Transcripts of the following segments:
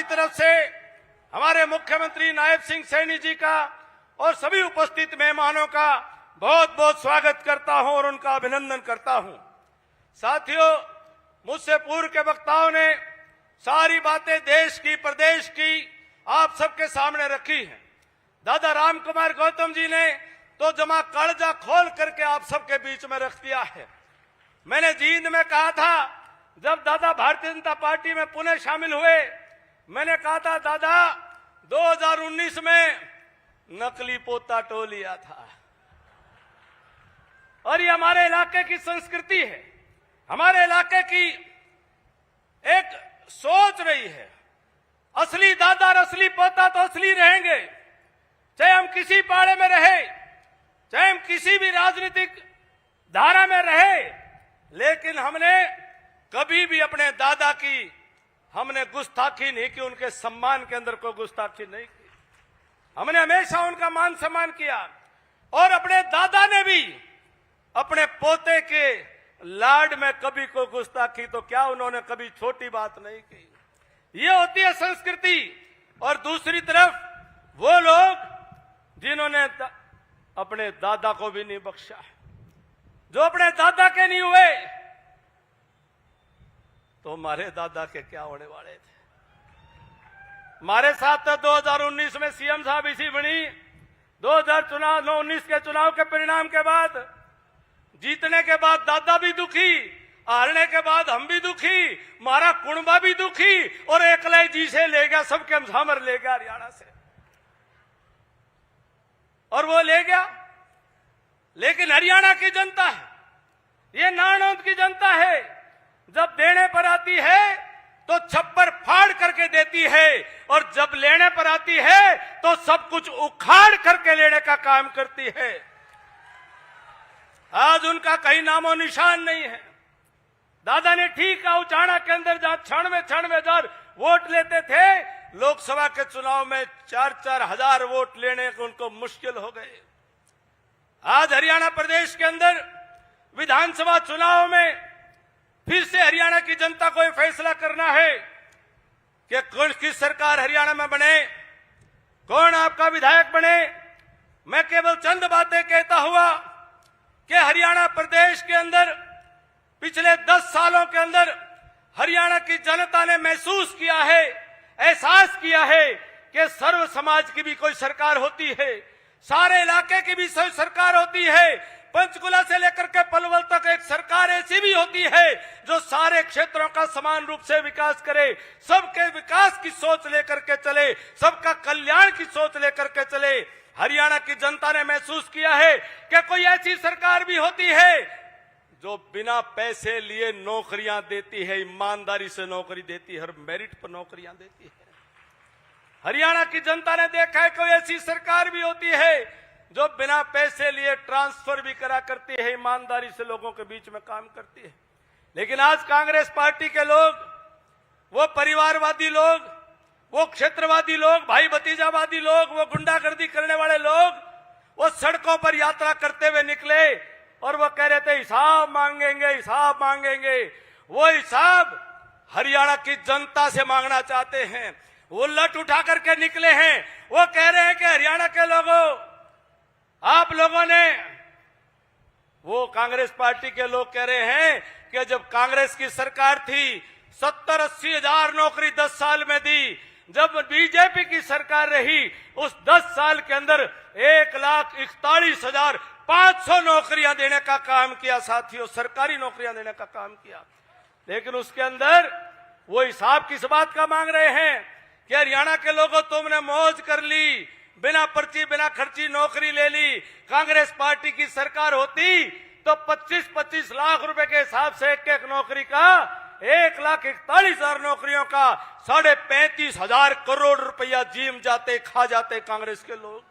की तरफ से हमारे मुख्यमंत्री नायब सिंह सैनी जी का और सभी उपस्थित मेहमानों का बहुत बहुत स्वागत करता हूं और उनका अभिनंदन करता हूं। साथियों, मुझसे पूर्व के वक्ताओं ने सारी बातें देश की, प्रदेश की आप सबके सामने रखी हैं। दादा राम कुमार गौतम जी ने तो जमा कालजा खोल करके आप सबके बीच में रख दिया है। मैंने जींद में कहा था, जब दादा भारतीय जनता पार्टी में पुणे शामिल हुए, मैंने कहा था दादा 2019 में नकली पोता टो लिया था। और ये हमारे इलाके की संस्कृति है, हमारे इलाके की एक सोच रही है। असली दादा और असली पोता तो असली रहेंगे, चाहे हम किसी पाड़े में रहे, चाहे हम किसी भी राजनीतिक धारा में रहे, लेकिन हमने कभी भी अपने दादा की हमने गुस्ताखी नहीं की, उनके सम्मान के अंदर कोई गुस्ताखी नहीं की। हमने हमेशा उनका मान सम्मान किया और अपने दादा ने भी अपने पोते के लाड में कभी कोई गुस्ताखी तो क्या, उन्होंने कभी छोटी बात नहीं की। ये होती है संस्कृति। और दूसरी तरफ वो लोग जिन्होंने अपने दादा को भी नहीं बख्शा, जो अपने दादा के नहीं हुए, तो हमारे दादा के क्या होने वाले थे। हमारे साथ तो 2019 में सीएम साहब इसी बनी। 2019 के चुनाव के परिणाम के बाद, जीतने के बाद दादा भी दुखी, हारने के बाद हम भी दुखी, हमारा कुणबा भी दुखी, और एकलाई जी से ले गया, सबके हमर ले गया हरियाणा से, और वो ले गया। लेकिन हरियाणा की जनता है, ये नारनौंद की जनता है, जब देने पर आती है तो छप्पर फाड़ करके देती है, और जब लेने पर आती है तो सब कुछ उखाड़ करके लेने का काम करती है। आज उनका कहीं नामो निशान नहीं है। दादा ने ठीक कहा, उचाना के अंदर जहां क्षण में हजार वोट लेते थे, लोकसभा के चुनाव में 4-4 हजार वोट लेने को उनको मुश्किल हो गए। आज हरियाणा प्रदेश के अंदर विधानसभा चुनाव में फिर से हरियाणा की जनता को यह फैसला करना है कि कौन किस सरकार हरियाणा में बने, कौन आपका विधायक बने। मैं केवल चंद बातें कहता हुआ कि हरियाणा प्रदेश के अंदर पिछले 10 सालों के अंदर हरियाणा की जनता ने महसूस किया है, एहसास किया है कि सर्व समाज की भी कोई सरकार होती है, सारे इलाके की भी सरकार होती है। पंचकुला से लेकर के पलवल तक एक सरकार ऐसी भी होती है जो सारे क्षेत्रों का समान रूप से विकास करे, सबके विकास की सोच लेकर के चले, सबका कल्याण की सोच लेकर के चले। हरियाणा की जनता ने महसूस किया है कि कोई ऐसी सरकार भी होती है जो बिना पैसे लिए नौकरियां देती है, ईमानदारी से नौकरी देती है और मेरिट पर नौकरियां देती है। हरियाणा की जनता ने देखा है कोई ऐसी सरकार भी होती है जो बिना पैसे लिए ट्रांसफर भी करा करती है, ईमानदारी से लोगों के बीच में काम करती है। लेकिन आज कांग्रेस पार्टी के लोग, वो परिवारवादी लोग, वो क्षेत्रवादी लोग, भाई भतीजावादी लोग, वो गुंडागर्दी करने वाले लोग, वो सड़कों पर यात्रा करते हुए निकले और वो कह रहे थे हिसाब मांगेंगे, हिसाब मांगेंगे। वो हिसाब हरियाणा की जनता से मांगना चाहते हैं। वो लट उठा करके निकले हैं। वो कह रहे हैं कि हरियाणा के लोगों, आप लोगों ने, वो कांग्रेस पार्टी के लोग कह रहे हैं कि जब कांग्रेस की सरकार थी 70-80 हजार नौकरी 10 साल में दी, जब बीजेपी की सरकार रही उस 10 साल के अंदर 1,41,500 नौकरियां देने का काम किया। साथियों, सरकारी नौकरियां देने का काम किया। लेकिन उसके अंदर वो हिसाब किस बात का मांग रहे हैं कि हरियाणा के लोगों, तुमने मौज कर ली, बिना पर्ची बिना खर्ची नौकरी ले ली। कांग्रेस पार्टी की सरकार होती तो 25-25 लाख रुपए के हिसाब से एक नौकरी का 1,41,000 नौकरियों का 35,500 करोड़ रुपया जीम जाते, खा जाते कांग्रेस के लोग।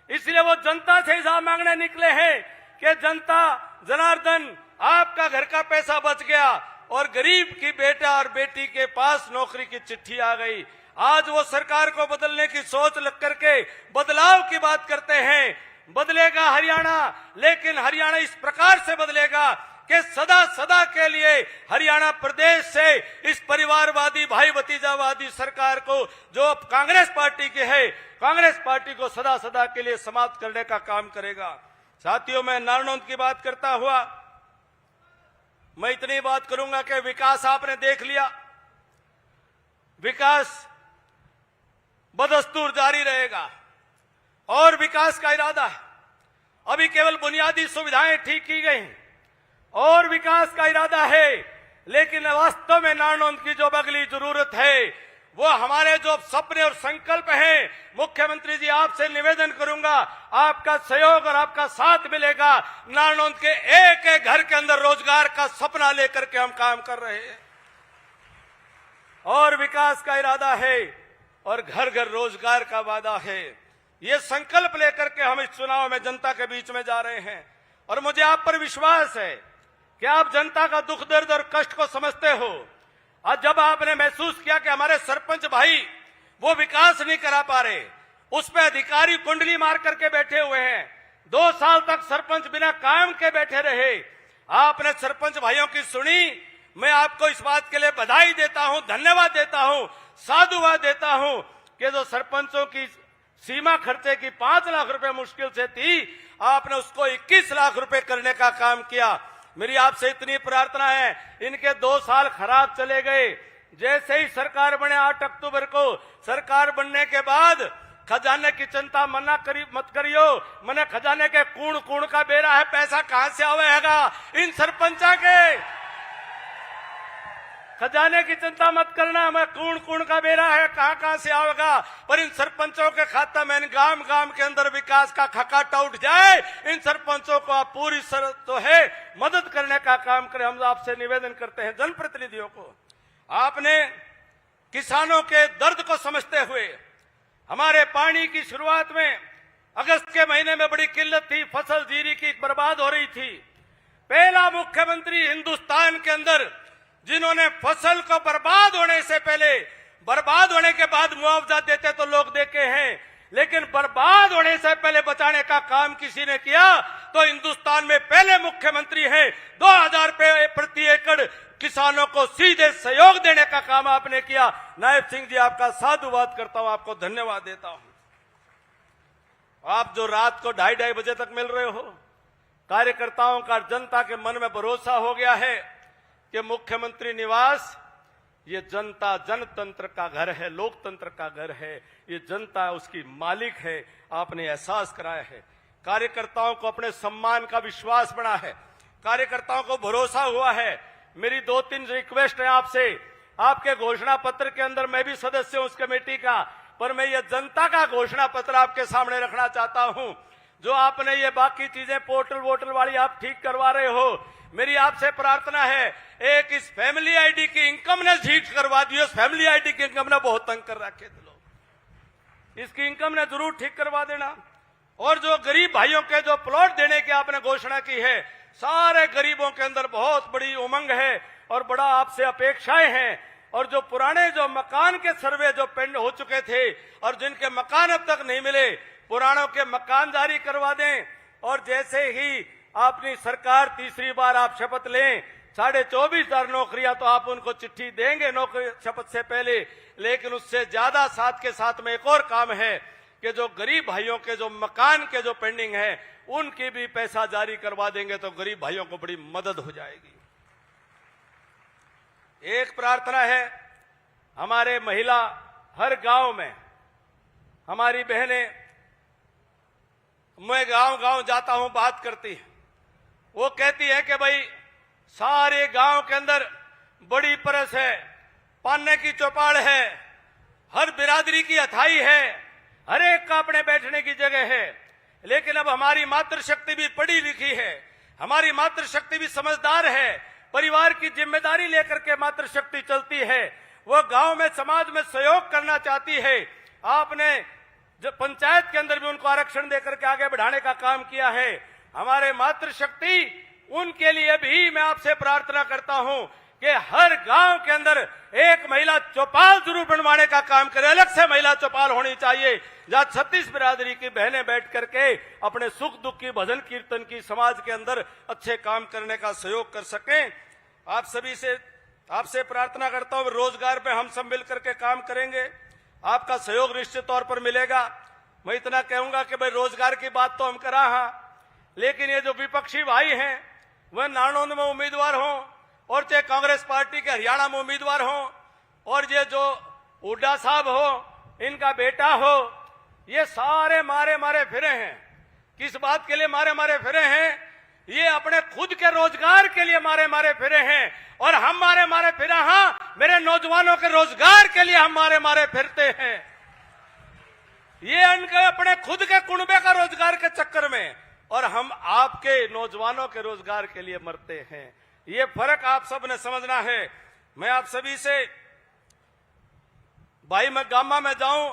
इसलिए वो जनता से हिसाब मांगने निकले हैं कि जनता जनार्दन, आपका घर का पैसा बच गया और गरीब की बेटा और बेटी के पास नौकरी की चिट्ठी आ गई। आज वो सरकार को बदलने की सोच लग करके बदलाव की बात करते हैं। बदलेगा हरियाणा, लेकिन हरियाणा इस प्रकार से बदलेगा कि सदा सदा के लिए हरियाणा प्रदेश से इस परिवारवादी भाई भतीजावादी सरकार को जो अब कांग्रेस पार्टी की है, कांग्रेस पार्टी को सदा सदा के लिए समाप्त करने का काम करेगा। साथियों, मैं नारनौंद की बात करता हुआ मैं इतनी बात करूंगा कि विकास आपने देख लिया, विकास बदस्तूर जारी रहेगा और विकास का इरादा है। अभी केवल बुनियादी सुविधाएं ठीक की गई और विकास का इरादा है, लेकिन वास्तव में नारनौंद की जो अगली जरूरत है वो हमारे जो सपने और संकल्प हैं। मुख्यमंत्री जी, आपसे निवेदन करूंगा, आपका सहयोग और आपका साथ मिलेगा। नारनौंद के एक एक घर के अंदर रोजगार का सपना लेकर के हम काम कर रहे हैं और विकास का इरादा है और घर घर रोजगार का वादा है। ये संकल्प लेकर के हम इस चुनाव में जनता के बीच में जा रहे हैं और मुझे आप पर विश्वास है कि आप जनता का दुख दर्द और कष्ट को समझते हो। आज जब आपने महसूस किया कि हमारे सरपंच भाई वो विकास नहीं करा पा रहे, उस पर अधिकारी कुंडली मार करके बैठे हुए हैं, 2 साल तक सरपंच बिना काम के बैठे रहे, आपने सरपंच भाइयों की सुनी। मैं आपको इस बात के लिए बधाई देता हूं, धन्यवाद देता हूं, साधुवाद देता हूं कि जो सरपंचों की सीमा खर्चे की 5 लाख रुपए मुश्किल से थी, आपने उसको 21 लाख रुपए करने का काम किया। मेरी आपसे इतनी प्रार्थना है, इनके 2 साल खराब चले गए। जैसे ही सरकार बने 8 अक्टूबर को, सरकार बनने के बाद खजाने की चिंता मत करियो, मने खजाने के कूण कूण का बेरा है, पैसा कहां से आवेगा। इन सरपंचा के खजाने की चिंता मत करना, मैं कूण कूण का बेरा है, कहां से आवेगा। पर इन सरपंचों के खाते में गांव गांव के अंदर विकास का खकाटा उठ जाए। इन सरपंचों को आप पूरी तो है मदद करने का काम करें। हम आपसे निवेदन करते हैं जनप्रतिनिधियों को, आपने किसानों के दर्द को समझते हुए, हमारे पानी की शुरुआत में अगस्त के महीने में बड़ी किल्लत थी, फसल जीरी की बर्बाद हो रही थी। पहला मुख्यमंत्री हिंदुस्तान के अंदर जिन्होंने फसल को बर्बाद होने से पहले, बर्बाद होने के बाद मुआवजा देते तो लोग देखे हैं, लेकिन बर्बाद होने से पहले बचाने का काम किसी ने किया तो हिंदुस्तान में पहले मुख्यमंत्री हैं। 2000 रुपए प्रति एकड़ किसानों को सीधे सहयोग देने का काम आपने किया। नायब सिंह जी, आपका साधुवाद करता हूं, आपको धन्यवाद देता हूं। आप जो रात को 2:30 बजे तक मिल रहे हो, कार्यकर्ताओं का जनता के मन में भरोसा हो गया है कि मुख्यमंत्री निवास ये जनता जनतंत्र का घर है, लोकतंत्र का घर है, ये जनता उसकी मालिक है। आपने एहसास कराया है, कार्यकर्ताओं को अपने सम्मान का विश्वास बना है, कार्यकर्ताओं को भरोसा हुआ है। मेरी 2-3 रिक्वेस्ट है आपसे। आपके घोषणा पत्र के अंदर मैं भी सदस्य हूं उस कमेटी का, पर मैं ये जनता का घोषणा पत्र आपके सामने रखना चाहता हूं। जो आपने ये बाकी चीजें पोर्टल वोटल वाली आप ठीक करवा रहे हो, मेरी आपसे प्रार्थना है, एक इस फैमिली आईडी की इनकम ने ठीक करवा दी। उस फैमिली आईडी की इनकम ने बहुत तंग कर रखे थे लोग, इसकी इनकम ने जरूर ठीक करवा देना। और जो गरीब भाइयों के जो प्लॉट देने की आपने घोषणा की है, सारे गरीबों के अंदर बहुत बड़ी उमंग है और बड़ा आपसे अपेक्षाएं हैं। और जो पुराने जो मकान के सर्वे जो पेंड हो चुके थे और जिनके मकान अब तक नहीं मिले, पुरानों के मकान जारी करवा दें। और जैसे ही अपनी सरकार तीसरी बार आप शपथ लें, 24,500 नौकरियां तो आप उनको चिट्ठी देंगे नौकरी शपथ से पहले, लेकिन उससे ज्यादा साथ के साथ में एक और काम है कि जो गरीब भाइयों के जो मकान के जो पेंडिंग है उनकी भी पैसा जारी करवा देंगे तो गरीब भाइयों को बड़ी मदद हो जाएगी। एक प्रार्थना है, हमारे महिला हर गांव में, हमारी बहनें, मैं गांव गांव जाता हूं, बात करती है, वो कहती है कि भाई सारे गांव के अंदर बड़ी परस है, पाने की चौपाल है, हर बिरादरी की अथाई है, हर एक का अपने बैठने की जगह है। लेकिन अब हमारी मातृशक्ति भी पढ़ी लिखी है, हमारी मातृशक्ति भी समझदार है, परिवार की जिम्मेदारी लेकर के मातृशक्ति चलती है। वो गांव में समाज में सहयोग करना चाहती है। आपने जो पंचायत के अंदर भी उनको आरक्षण देकर के आगे बढ़ाने का काम किया है। हमारे मातृशक्ति, उनके लिए भी मैं आपसे प्रार्थना करता हूं कि हर गांव के अंदर एक महिला चौपाल जरूर बनवाने का काम करे, अलग से महिला चौपाल होनी चाहिए, जहां 36 बिरादरी की बहनें बैठ करके अपने सुख दुख की, भजन कीर्तन की, समाज के अंदर अच्छे काम करने का सहयोग कर सकें। आप सभी से आपसे प्रार्थना करता हूं, रोजगार पे हम सब मिलकर के काम करेंगे, आपका सहयोग निश्चित तौर पर मिलेगा। मैं इतना कहूंगा कि भाई रोजगार की बात तो हम करा हाँ, लेकिन ये जो विपक्षी भाई हैं वह नारनौंद में उम्मीदवार हों और चाहे कांग्रेस पार्टी के हरियाणा में उम्मीदवार हों, और ये जो हुड्डा साहब हो, इनका बेटा हो, ये सारे मारे मारे फिरे हैं। किस बात के लिए मारे मारे फिरे हैं? ये अपने खुद के रोजगार के लिए मारे मारे फिरे हैं, और हम मारे मारे फिरा हाँ, मेरे नौजवानों के रोजगार के लिए हम मारे मारे फिरते हैं। ये इनके अपने खुद के कुनबे का रोजगार के चक्कर में, और हम आपके नौजवानों के रोजगार के लिए मरते हैं। ये फर्क आप सब ने समझना है। मैं आप सभी से भाई, मैं गामा में जाऊं,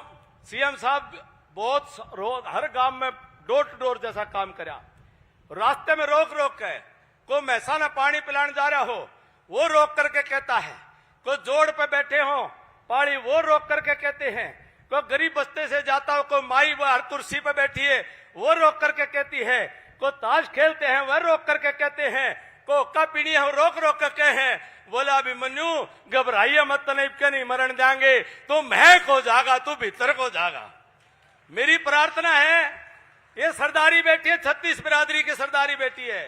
सीएम साहब बहुत रोज हर गांव में डोर टू डोर जैसा काम करा, रास्ते में रोक रोक के कोई महसाना पानी पिलाने जा रहा हो वो रोक करके कहता है, कोई जोड़ पे बैठे हो पानी वो रोक करके कहते हैं, कोई गरीब बस्ते से जाता हो, कोई माई वो हर कुर्सी पे बैठी है वो रोक करके कहती है, कोई ताश खेलते हैं वह रोक करके कहते हैं, को का पीनी है रोक रोक करके हैं। बोला अभिमन्यु घबराइए मत, तने के नहीं मरण देंगे, तू महक हो जागा, तू भीतर को जागा। मेरी प्रार्थना है, ये सरदारी बेटी है, 36 बिरादरी की सरदारी बेटी है,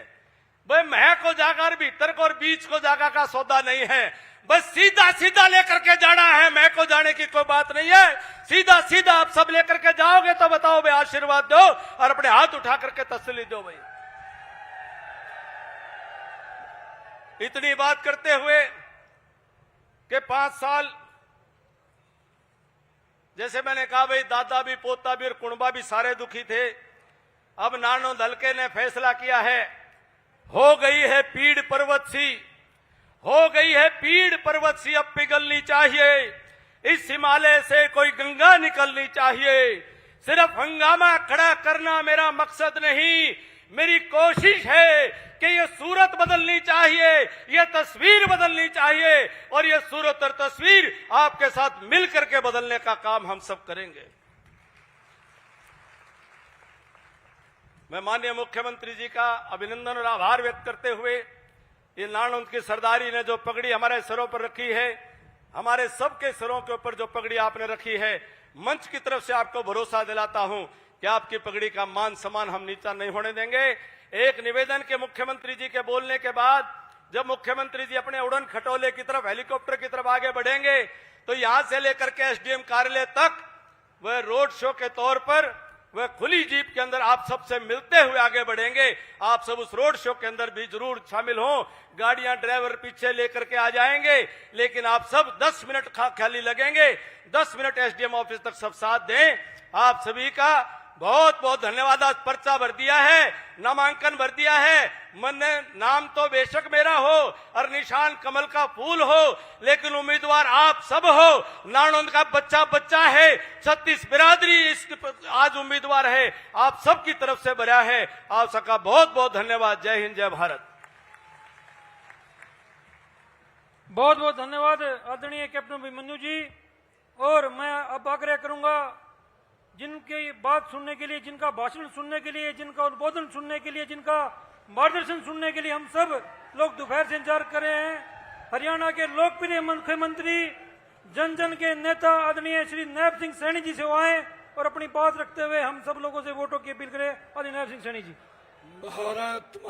भाई महक को जागा और भीतर को और बीच को जागा का सौदा नहीं है, बस सीधा सीधा लेकर के जाना है। महक को जाने की कोई बात नहीं है, सीधा सीधा आप सब लेकर के जाओगे तो बताओ भाई, आशीर्वाद दो और अपने हाथ उठा करके तसल्ली दो भाई। इतनी बात करते हुए कि 5 साल, जैसे मैंने कहा भाई, दादा भी, पोता भी और कुणबा भी सारे दुखी थे। अब नारनौंद हल्के ने फैसला किया है, हो गई है पीड़ पर्वत सी, हो गई है पीड़ पर्वत सी, अब पिघलनी चाहिए, इस हिमालय से कोई गंगा निकलनी चाहिए। सिर्फ हंगामा खड़ा करना मेरा मकसद नहीं, मेरी कोशिश है कि ये सूरत बदलनी चाहिए, ये तस्वीर बदलनी चाहिए, और ये सूरत और तस्वीर आपके साथ मिलकर के बदलने का काम हम सब करेंगे। मैं माननीय मुख्यमंत्री जी का अभिनंदन और आभार व्यक्त करते हुए, ये नारनौंद की सरदारी ने जो पगड़ी हमारे सरों पर रखी है, हमारे सबके सरों के ऊपर जो पगड़ी आपने रखी है, मंच की तरफ से आपको भरोसा दिलाता हूं कि आपकी पगड़ी का मान सम्मान हम नीचा नहीं होने देंगे। एक निवेदन के मुख्यमंत्री जी के बोलने के बाद, जब मुख्यमंत्री जी अपने उड़न खटोले की तरफ, हेलीकॉप्टर की तरफ आगे बढ़ेंगे, तो यहां से लेकर के एसडीएम कार्यालय तक वह रोड शो के तौर पर वह खुली जीप के अंदर आप सबसे मिलते हुए आगे बढ़ेंगे। आप सब उस रोड शो के अंदर भी जरूर शामिल हों। गाड़ियां ड्राइवर पीछे लेकर के आ जाएंगे, लेकिन आप सब 10 मिनट खाली लगेंगे, 10 मिनट एसडीएम ऑफिस तक सब साथ दें। आप सभी का बहुत बहुत धन्यवाद। आज पर्चा भर दिया है, नामांकन भर दिया है, मन नाम तो बेशक मेरा हो और निशान कमल का फूल हो, लेकिन उम्मीदवार आप सब हो। नारनौंद का बच्चा बच्चा है, 36 बिरादरी इसके आज उम्मीदवार है, आप सबकी तरफ से भरा है। आप सबका बहुत बहुत धन्यवाद। जय हिंद, जय भारत। बहुत बहुत धन्यवाद आदरणीय कैप्टन अभिमन्यु जी। और मैं अब आग्रह करूंगा, जिनकी बात सुनने के लिए, जिनका भाषण सुनने के लिए, जिनका उद्बोधन सुनने के लिए, जिनका मार्गदर्शन सुनने के लिए हम सब लोग दोपहर से इंतजार कर रहे हैं, हरियाणा के लोकप्रिय मुख्यमंत्री, जन जन के नेता आदरणीय श्री नैब सिंह सैनी जी से आए और अपनी बात रखते हुए हम सब लोगों से वोटों की अपील करें। आदरणीय नैब सिंह सैनी जी। भारत